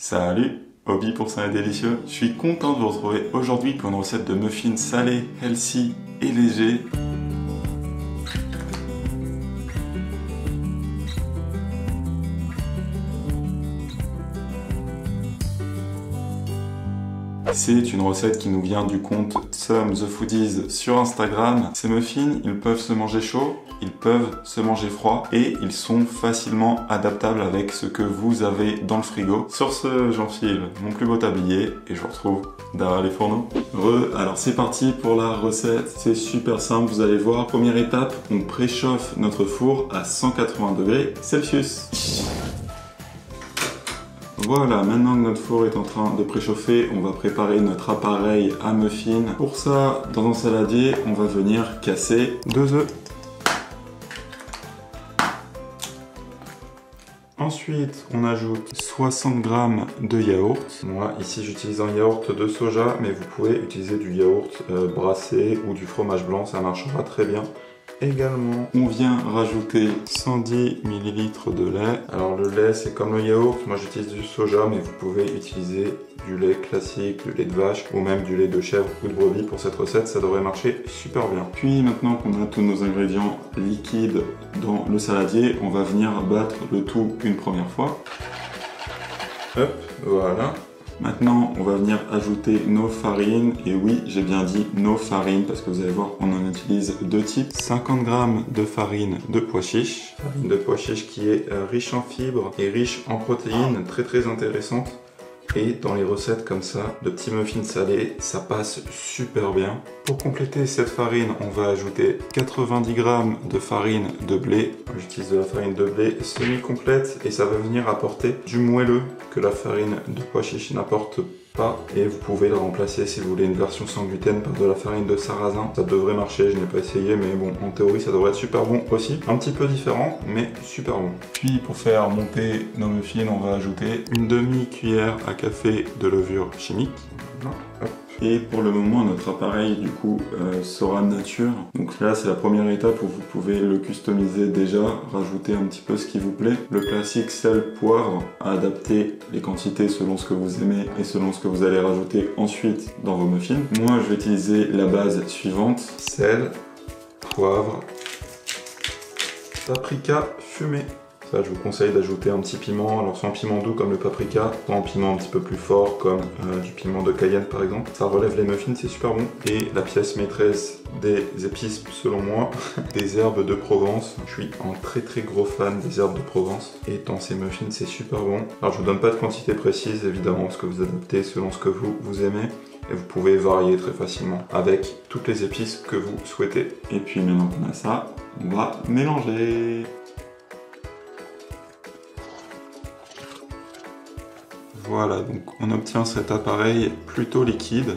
Salut, Hobby pour sain et délicieux. Je suis content de vous retrouver aujourd'hui pour une recette de muffins salés, healthy et léger. C'est une recette qui nous vient du compte Some The Foodies sur Instagram. Ces muffins, ils peuvent se manger chaud, ils peuvent se manger froid et ils sont facilement adaptables avec ce que vous avez dans le frigo. Sur ce, j'enfile mon plus beau tablier et je vous retrouve derrière les fourneaux. Alors c'est parti pour la recette. C'est super simple, vous allez voir. Première étape, on préchauffe notre four à 180 degrés Celsius. Voilà, maintenant que notre four est en train de préchauffer, on va préparer notre appareil à muffins. Pour ça, dans un saladier, on va venir casser 2 œufs. Ensuite, on ajoute 60 g de yaourt. Moi, ici, j'utilise un yaourt de soja, mais vous pouvez utiliser du yaourt brassé ou du fromage blanc, ça marchera très bien. Également, on vient rajouter 110 ml de lait. Alors le lait, c'est comme le yaourt, moi j'utilise du soja, mais vous pouvez utiliser du lait classique, du lait de vache ou même du lait de chèvre ou de brebis pour cette recette, ça devrait marcher super bien. Puis maintenant qu'on a tous nos ingrédients liquides dans le saladier, on va venir battre le tout une première fois. Hop, voilà. Maintenant, on va venir ajouter nos farines, et oui, j'ai bien dit nos farines, parce que vous allez voir, on en utilise deux types. 50 g de farine de pois chiche, qui est riche en fibres et riche en protéines, très intéressante. Et dans les recettes comme ça, de petits muffins salés, ça passe super bien. Pour compléter cette farine, on va ajouter 90 g de farine de blé. J'utilise de la farine de blé semi-complète et ça va venir apporter du moelleux que la farine de pois chiche n'apporte pas. Et vous pouvez le remplacer si vous voulez une version sans gluten par de la farine de sarrasin. Ça devrait marcher, je n'ai pas essayé, mais bon, en théorie ça devrait être super bon aussi. Un petit peu différent, mais super bon. Puis pour faire monter nos muffins, on va ajouter une demi-cuillère à café de levure chimique. Hop. Et pour le moment, notre appareil du coup sera nature. Donc là, c'est la première étape où vous pouvez le customiser déjà, rajouter un petit peu ce qui vous plaît. Le classique sel, poivre, à adapter les quantités selon ce que vous aimez et selon ce que vous allez rajouter ensuite dans vos muffins. Moi, je vais utiliser la base suivante: sel, poivre, paprika fumé. Ça, je vous conseille d'ajouter un petit piment, alors soit un piment doux comme le paprika, soit un piment un petit peu plus fort comme du piment de Cayenne par exemple. Ça relève les muffins, c'est super bon. Et la pièce maîtresse des épices selon moi, des herbes de Provence. Je suis un très gros fan des herbes de Provence. Et dans ces muffins, c'est super bon. Alors je vous donne pas de quantité précise évidemment, parce que vous adaptez selon ce que vous aimez. Et vous pouvez varier très facilement avec toutes les épices que vous souhaitez. Et puis maintenant qu'on a ça, on va mélanger. Voilà, donc on obtient cet appareil plutôt liquide.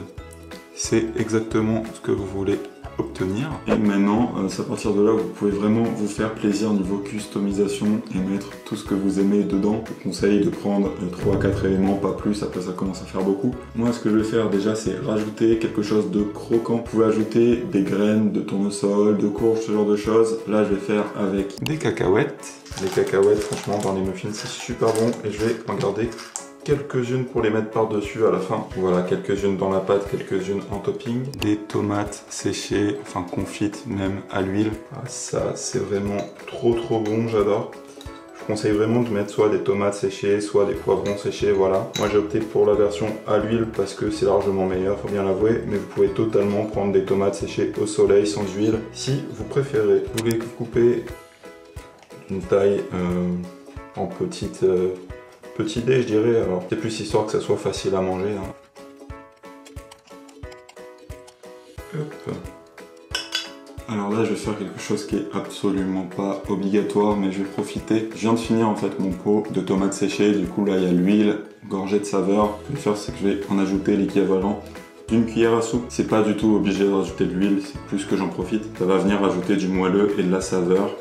C'est exactement ce que vous voulez obtenir. Et maintenant, c'est à partir de là où vous pouvez vraiment vous faire plaisir niveau customisation et mettre tout ce que vous aimez dedans. Je vous conseille de prendre 3 à 4 éléments, pas plus, après ça commence à faire beaucoup. Moi, ce que je vais faire déjà, c'est rajouter quelque chose de croquant. Vous pouvez ajouter des graines de tournesol, de courge, ce genre de choses. Là, je vais faire avec des cacahuètes. Les cacahuètes, franchement, dans les muffins, c'est super bon et je vais en garder quelques-unes pour les mettre par-dessus à la fin. Voilà, quelques-unes dans la pâte, quelques-unes en topping. Des tomates séchées, enfin confites même à l'huile. Ah, ça, c'est vraiment trop bon, j'adore. Je vous conseille vraiment de mettre soit des tomates séchées, soit des poivrons séchés, voilà. Moi, j'ai opté pour la version à l'huile parce que c'est largement meilleur, faut bien l'avouer. Mais vous pouvez totalement prendre des tomates séchées au soleil, sans huile, si vous préférez. Vous voulez couper une taille en petite... petit dé, je dirais, alors c'est plus histoire que ça soit facile à manger. Hein. Hop. Alors là, je vais faire quelque chose qui est absolument pas obligatoire, mais je vais profiter. Je viens de finir en fait mon pot de tomates séchées, du coup là il y a l'huile, gorgée de saveur. Ce que je vais faire, c'est que je vais en ajouter l'équivalent d'une cuillère à soupe. C'est pas du tout obligé de rajouter de l'huile, c'est plus que j'en profite. Ça va venir rajouter du moelleux et de la saveur.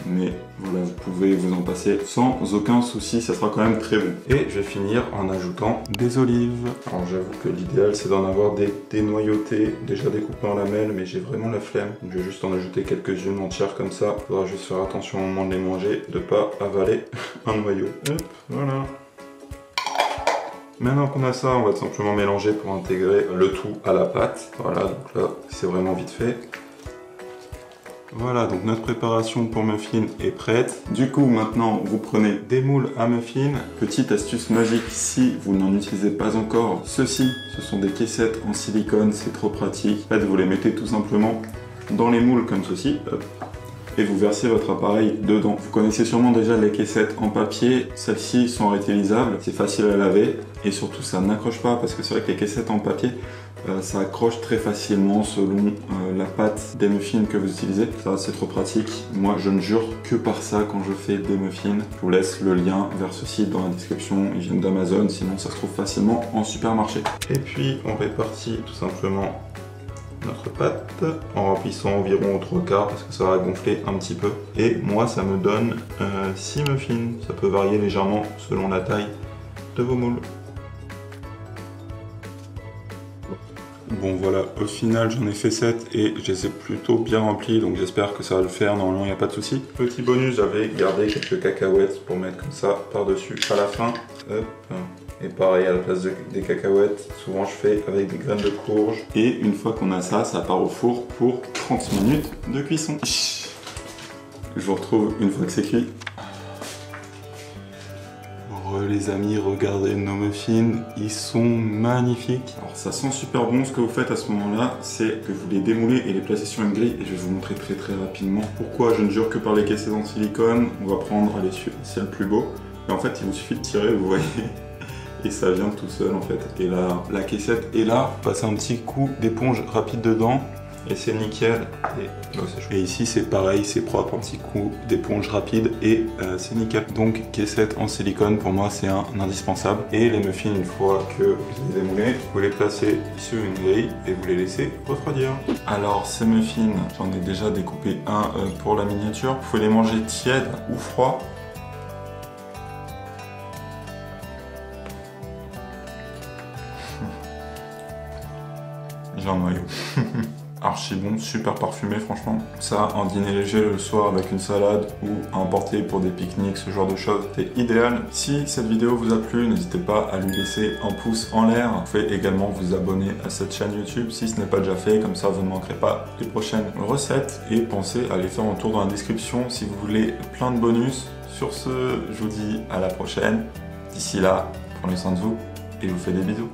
Mais voilà, vous pouvez vous en passer sans aucun souci, ça sera quand même très bon. Et je vais finir en ajoutant des olives. Alors j'avoue que l'idéal c'est d'en avoir des dénoyautées, déjà découpées en lamelles, mais j'ai vraiment la flemme. Donc je vais juste en ajouter quelques-unes entières comme ça. Il faudra juste faire attention au moment de les manger, de pas avaler un noyau. Hop, voilà. Maintenant qu'on a ça, on va tout simplement mélanger pour intégrer le tout à la pâte. Voilà, donc là, c'est vraiment vite fait. Voilà, donc notre préparation pour muffins est prête. Du coup, maintenant, vous prenez des moules à muffins. Petite astuce magique, si vous n'en utilisez pas encore, ceci, ce sont des caissettes en silicone, c'est trop pratique. En fait, vous les mettez tout simplement dans les moules comme ceci. Hop. Et vous versez votre appareil dedans. Vous connaissez sûrement déjà les caissettes en papier, celles-ci sont réutilisables, c'est facile à laver et surtout ça n'accroche pas parce que c'est vrai que les caissettes en papier ça accroche très facilement selon la pâte des muffins que vous utilisez. Ça c'est trop pratique, moi je ne jure que par ça quand je fais des muffins. Je vous laisse le lien vers ce site dans la description, ils viennent d'Amazon, sinon ça se trouve facilement en supermarché. Et puis on répartit tout simplement notre pâte en remplissant environ aux 3/4 parce que ça va gonfler un petit peu. Et moi ça me donne 6 muffins, ça peut varier légèrement selon la taille de vos moules. Bon voilà, au final j'en ai fait 7 et je les ai plutôt bien remplis, donc j'espère que ça va le faire, normalement il n'y a pas de souci. Petit bonus, j'avais gardé quelques cacahuètes pour mettre comme ça par-dessus à la fin. Hop. Et pareil, à la place des cacahuètes, souvent je fais avec des graines de courge. Et une fois qu'on a ça, ça part au four pour 30 minutes de cuisson. Je vous retrouve une fois que c'est cuit. Les amis, regardez nos muffins, ils sont magnifiques. Alors ça sent super bon, ce que vous faites à ce moment-là, c'est que vous les démoulez et les placez sur une grille et je vais vous montrer très rapidement pourquoi je ne jure que par les caissettes en silicone. On va prendre c'est le plus beau. Et en fait, il vous suffit de tirer, vous voyez, et ça vient tout seul en fait. Et là, la caissette est là, passez un petit coup d'éponge rapide dedans. Et c'est nickel. Et ici c'est pareil, c'est propre, un petit coup d'éponge rapide et c'est nickel. Donc caissette en silicone pour moi c'est un indispensable. Et les muffins, une fois que vous les démoulez, vous les placez sur une grille et vous les laissez refroidir. Alors ces muffins, j'en ai déjà découpé un pour la miniature. Vous pouvez les manger tièdes ou froids. J'ai un noyau. Archi bon, super parfumé franchement. Ça, en dîner léger le soir avec une salade ou à emporter pour des pique-niques, ce genre de choses, c'est idéal. Si cette vidéo vous a plu, n'hésitez pas à lui laisser un pouce en l'air. Vous pouvez également vous abonner à cette chaîne YouTube si ce n'est pas déjà fait, comme ça vous ne manquerez pas les prochaines recettes. Et pensez à les faire un tour dans la description si vous voulez plein de bonus. Sur ce, je vous dis à la prochaine. D'ici là, prenez soin de vous et je vous fais des bisous.